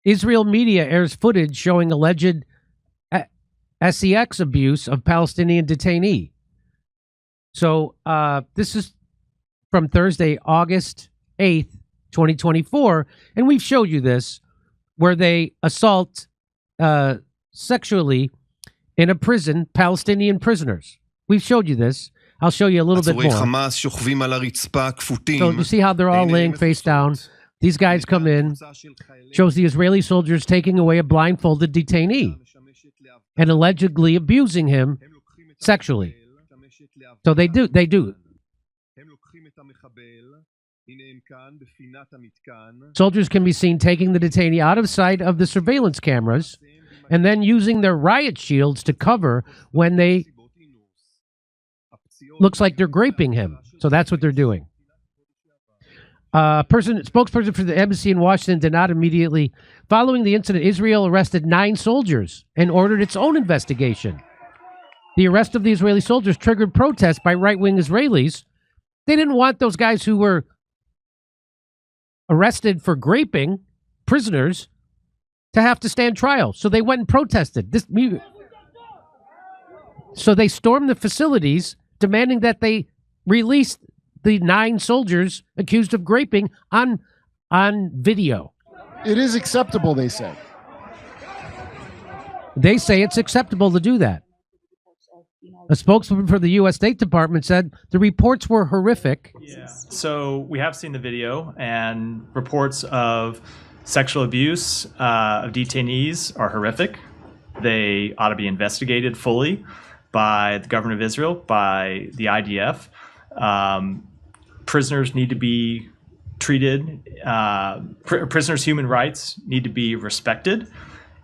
Israel media airs footage showing alleged SEX abuse of Palestinian detainee. So this is from Thursday, August 8th, 2024, and we've showed you this, where they assault sexually in a prison Palestinian prisoners. We've showed you this. I'll show you a little bit more. So you see how they're all laying face down. These guys come in, shows the Israeli soldiers taking away a blindfolded detainee and allegedly abusing him sexually. So they do. Soldiers can be seen taking the detainee out of sight of the surveillance cameras and then using their riot shields to cover when they looks like they're graping him. So that's what they're doing. Spokesperson for the embassy in Washington did not immediately. Following the incident, Israel arrested 9 soldiers and ordered its own investigation. The arrest of the Israeli soldiers triggered protests by right-wing Israelis. They didn't want those guys who were arrested for graping prisoners to have to stand trial. So they went and protested. So they stormed the facilities, demanding that they release the 9 soldiers accused of graping on video. It is acceptable, they say. They say it's acceptable to do that. A spokesman for the U.S. State Department said the reports were horrific. Yeah. So we have seen the video, and reports of sexual abuse of detainees are horrific. They ought to be investigated fully by the government of Israel, by the IDF. Prisoners need to be treated, prisoners' human rights need to be respected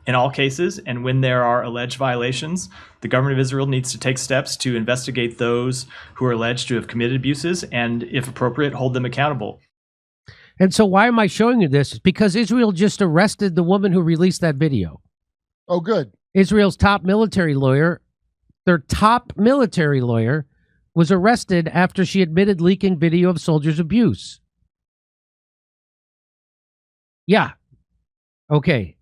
in all cases. And when there are alleged violations, the government of Israel needs to take steps to investigate those who are alleged to have committed abuses and, if appropriate, hold them accountable. And so why am I showing you this? Because Israel just arrested the woman who released that video. Oh, good. Israel's top military lawyer, their top military lawyer, was arrested after she admitted leaking video of soldiers' abuse. Yeah. Okay.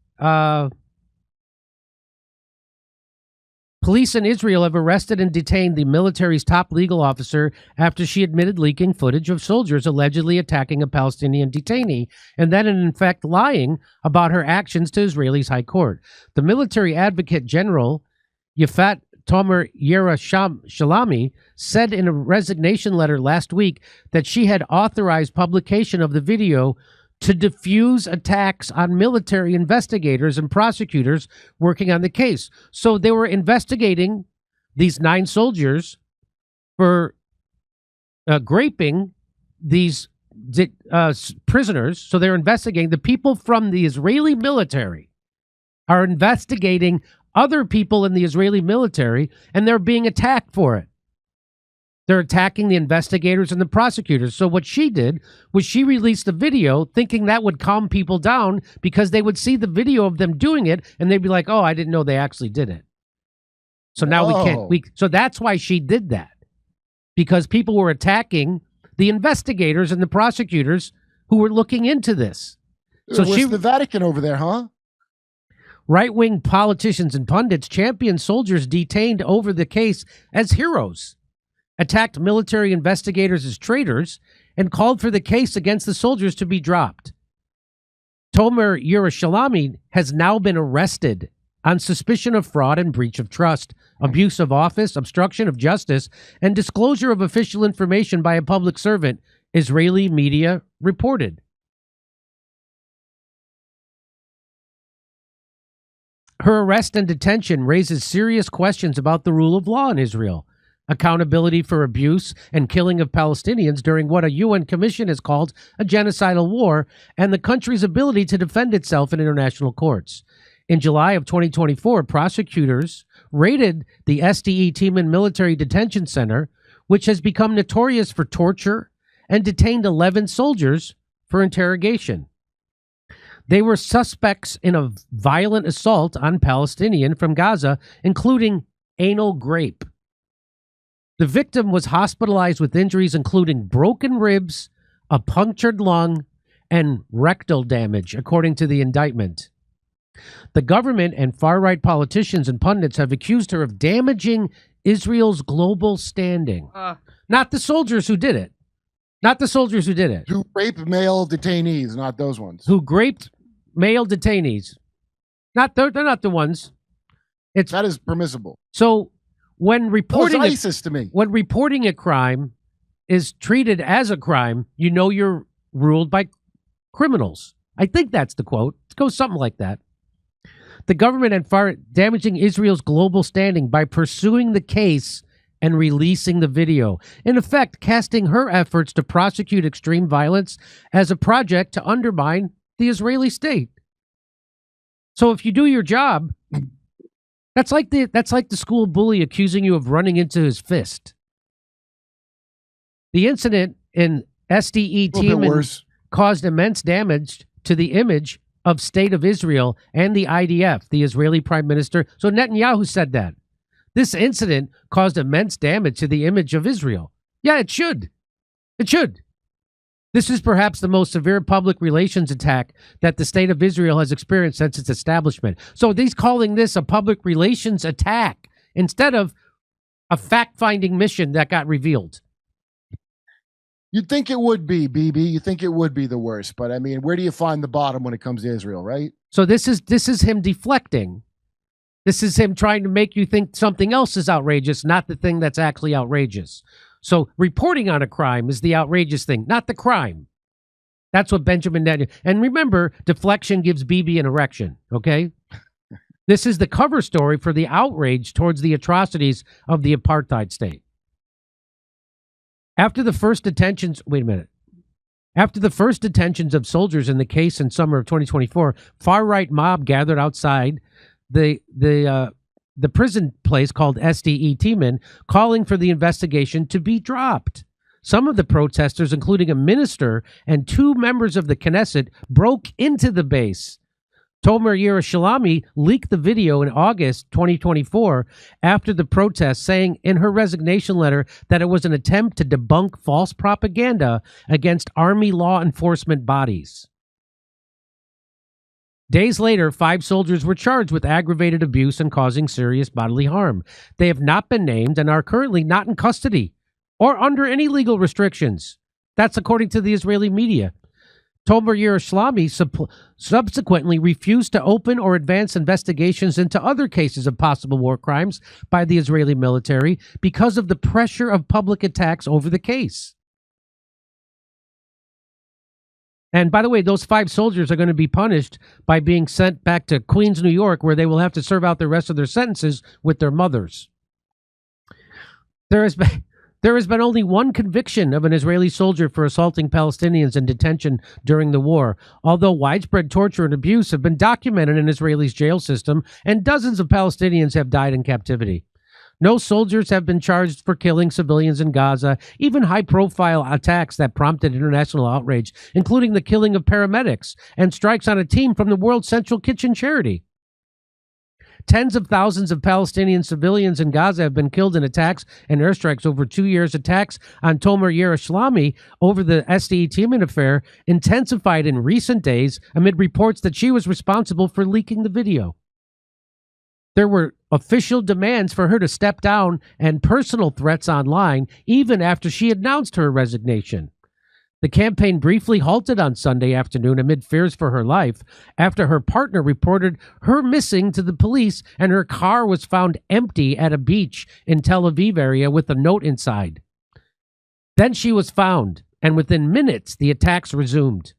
Police in Israel have arrested and detained the military's top legal officer after she admitted leaking footage of soldiers allegedly attacking a Palestinian detainee, and then in fact lying about her actions to Israel's high court. The military advocate general, Yafat Tomer Yerushalmi, said in a resignation letter last week that she had authorized publication of the video to diffuse attacks on military investigators and prosecutors working on the case. So they were investigating these 9 soldiers for graping these prisoners. So they're investigating. The people from the Israeli military are investigating other people in the Israeli military, and they're being attacked for it. They're attacking the investigators and the prosecutors. So what she did was she released the video thinking that would calm people down because they would see the video of them doing it and they'd be like, oh, I didn't know they actually did it. So now we can't. So that's why she did that, because people were attacking the investigators and the prosecutors who were looking into this. So Where's the Vatican over there, huh? Right-wing politicians and pundits championed soldiers detained over the case as heroes, attacked military investigators as traitors, and called for the case against the soldiers to be dropped. Tomer Yerushalmi has now been arrested on suspicion of fraud and breach of trust, abuse of office, obstruction of justice, and disclosure of official information by a public servant, Israeli media reported. Her arrest and detention raises serious questions about the rule of law in Israel, accountability for abuse and killing of Palestinians during what a UN commission has called a genocidal war, and the country's ability to defend itself in international courts. In July of 2024, prosecutors raided the SDE Teman Military Detention Center, which has become notorious for torture, and detained 11 soldiers for interrogation. They were suspects in a violent assault on Palestinian from Gaza, including anal rape. The victim was hospitalized with injuries including broken ribs, a punctured lung, and rectal damage, according to the indictment. The government and far-right politicians and pundits have accused her of damaging Israel's global standing. Not the soldiers who did it. Not the soldiers who did it. Who rape male detainees, not those ones. Who raped male detainees. They're not the ones. That is permissible. So when reporting ISIS to me. When reporting a crime is treated as a crime, you know you're ruled by criminals. I think that's the quote. It goes something like that. The government and far damaging Israel's global standing by pursuing the case and releasing the video. In effect, casting her efforts to prosecute extreme violence as a project to undermine the Israeli state. So if you do your job, that's like the school bully accusing you of running into his fist. The incident in SDE team caused immense damage to the image of State of Israel and the IDF, the Israeli Prime Minister. So Netanyahu said that. This incident caused immense damage to the image of Israel. Yeah, it should. It should. This is perhaps the most severe public relations attack that the State of Israel has experienced since its establishment. So he's calling this a public relations attack instead of a fact-finding mission that got revealed. You'd think it would be, BB. You think it would be the worst. But, I mean, where do you find the bottom when it comes to Israel, right? So this is him deflecting. This is him trying to make you think something else is outrageous, not the thing that's actually outrageous. So reporting on a crime is the outrageous thing, not the crime. That's what Benjamin Netanyahu... And remember, deflection gives BB an erection, okay? This is the cover story for the outrage towards the atrocities of the apartheid state. After the first detentions... Wait a minute. After the first detentions of soldiers in the case in summer of 2024, far-right mob gathered outside the prison place called SDE Teeman, calling for the investigation to be dropped. Some of the protesters, including a minister and 2 members of the Knesset, broke into the base. Tomer Yerushalmi leaked the video in August 2024 after the protest, saying in her resignation letter that it was an attempt to debunk false propaganda against army law enforcement bodies. Days later, 5 soldiers were charged with aggravated abuse and causing serious bodily harm. They have not been named and are currently not in custody or under any legal restrictions. That's according to the Israeli media. Tomer Yerushalmi subsequently refused to open or advance investigations into other cases of possible war crimes by the Israeli military because of the pressure of public attacks over the case. And by the way, those 5 soldiers are going to be punished by being sent back to Queens, New York, where they will have to serve out the rest of their sentences with their mothers. There has been only one conviction of an Israeli soldier for assaulting Palestinians in detention during the war, although widespread torture and abuse have been documented in Israel's jail system, and dozens of Palestinians have died in captivity. No soldiers have been charged for killing civilians in Gaza, even high-profile attacks that prompted international outrage, including the killing of paramedics and strikes on a team from the World Central Kitchen charity. Tens of thousands of Palestinian civilians in Gaza have been killed in attacks and airstrikes over 2 years. Attacks on Tomer Yerushalmi over the SDE Teeman affair intensified in recent days amid reports that she was responsible for leaking the video. There were official demands for her to step down and personal threats online even after she announced her resignation. The campaign briefly halted on Sunday afternoon amid fears for her life after her partner reported her missing to the police and her car was found empty at a beach in Tel Aviv area with a note inside. Then she was found, and within minutes the attacks resumed.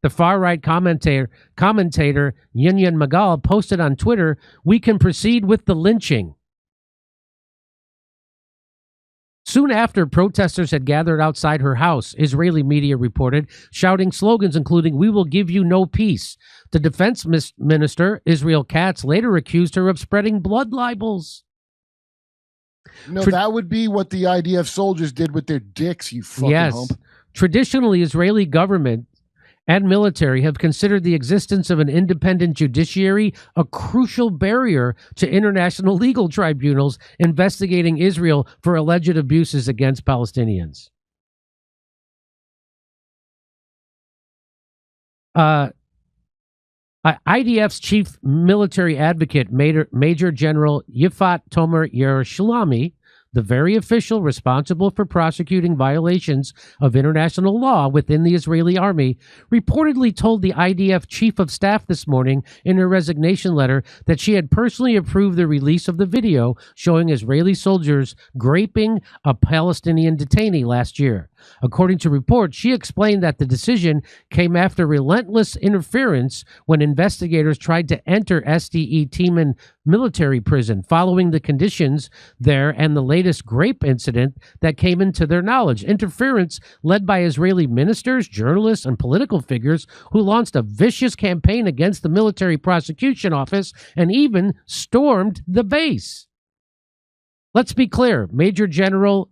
The far-right commentator Yinyan Magal posted on Twitter, "We can proceed with the lynching." Soon after, protesters had gathered outside her house, Israeli media reported, shouting slogans including, "We will give you no peace." The defense minister, Israel Katz, later accused her of spreading blood libels. No, that would be what the IDF soldiers did with their dicks, you fucking hump. Traditionally, Israeli government and military have considered the existence of an independent judiciary a crucial barrier to international legal tribunals investigating Israel for alleged abuses against Palestinians. IDF's chief military advocate, Major General Yifat Tomer Yerushalmi, the very official responsible for prosecuting violations of international law within the Israeli army, reportedly told the IDF chief of staff this morning in her resignation letter that she had personally approved the release of the video showing Israeli soldiers graping a Palestinian detainee last year. According to reports, she explained that the decision came after relentless interference when investigators tried to enter SDE Teman military prison following the conditions there and the latest grape incident that came into their knowledge. Interference led by Israeli ministers, journalists, and political figures who launched a vicious campaign against the military prosecution office and even stormed the base. Let's be clear, Major General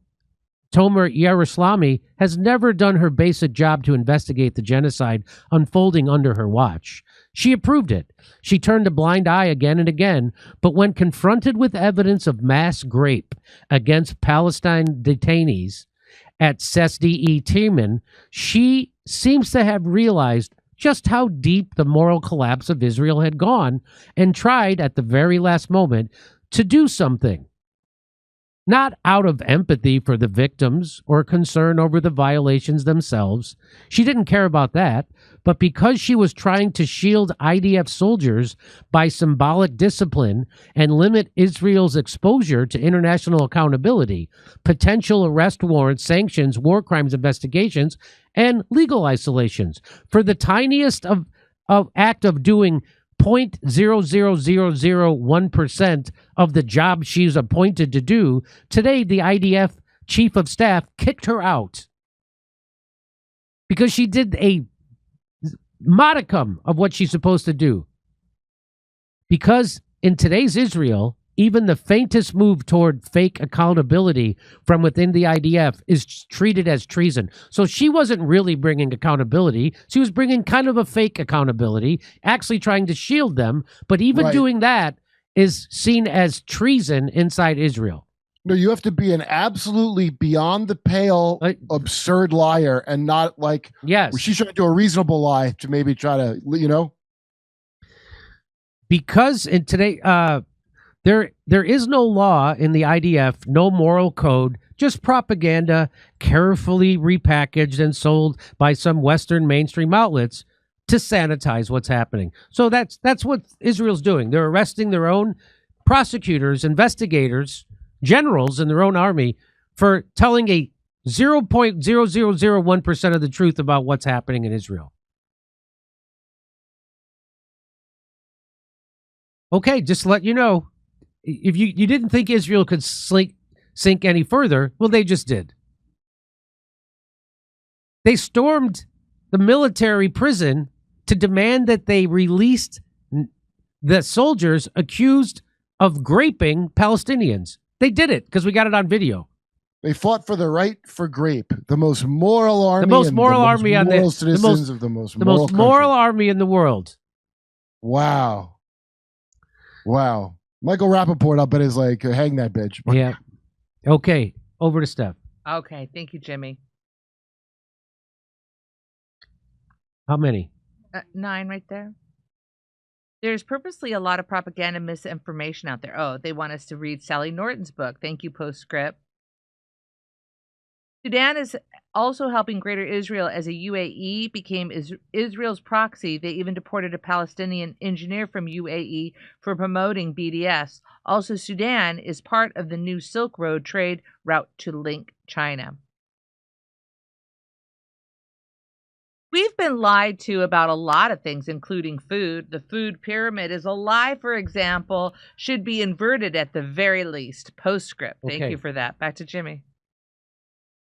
Tomer Yerushalmi has never done her basic job to investigate the genocide unfolding under her watch. She approved it. She turned a blind eye again and again, but when confronted with evidence of mass grape against Palestine detainees at SDE Teman, she seems to have realized just how deep the moral collapse of Israel had gone and tried at the very last moment to do something. Not out of empathy for the victims or concern over the violations themselves. She didn't care about that, but because she was trying to shield IDF soldiers by symbolic discipline and limit Israel's exposure to international accountability, potential arrest warrants, sanctions, war crimes investigations, and legal isolations. For the tiniest of act of doing 0.00001% of the job she's appointed to do, today the IDF chief of staff kicked her out because she did a modicum of what she's supposed to do. Because in today's Israel, even the faintest move toward fake accountability from within the IDF is treated as treason. So she wasn't really bringing accountability. She was bringing kind of a fake accountability, actually trying to shield them. But even doing that is seen as treason inside Israel. No, you have to be an absolutely beyond the pale, absurd liar and not like, yes, she's trying to do a reasonable lie to maybe try to, you know? Because in today, there is no law in the IDF, no moral code, just propaganda carefully repackaged and sold by some Western mainstream outlets to sanitize what's happening. So that's what Israel's doing. They're arresting their own prosecutors, investigators, generals in their own army for telling a 0.0001% of the truth about what's happening in Israel. Okay, just to let you know, if you didn't think Israel could sink any further, well, they just did. They stormed the military prison to demand that they released the soldiers accused of graping Palestinians. They did it because we got it on video. They fought for the right for grape, the most moral army, the most moral army on the most moral army in the world. Wow. Wow. Michael Rappaport, I bet, is like, hang that bitch. Yeah. Okay. Over to Steph. Okay. Thank you, Jimmy. How many? 9 right there. There's purposely a lot of propaganda misinformation out there. Oh, they want us to read Sally Norton's book. Thank you, Postscript. Sudan is also helping Greater Israel as a UAE became Israel's proxy. They even deported a Palestinian engineer from UAE for promoting BDS. Also, Sudan is part of the new Silk Road trade route to link China. We've been lied to about a lot of things, including food. The food pyramid is a lie, for example, should be inverted at the very least. Postscript. Thank you for that. Back to Jimmy.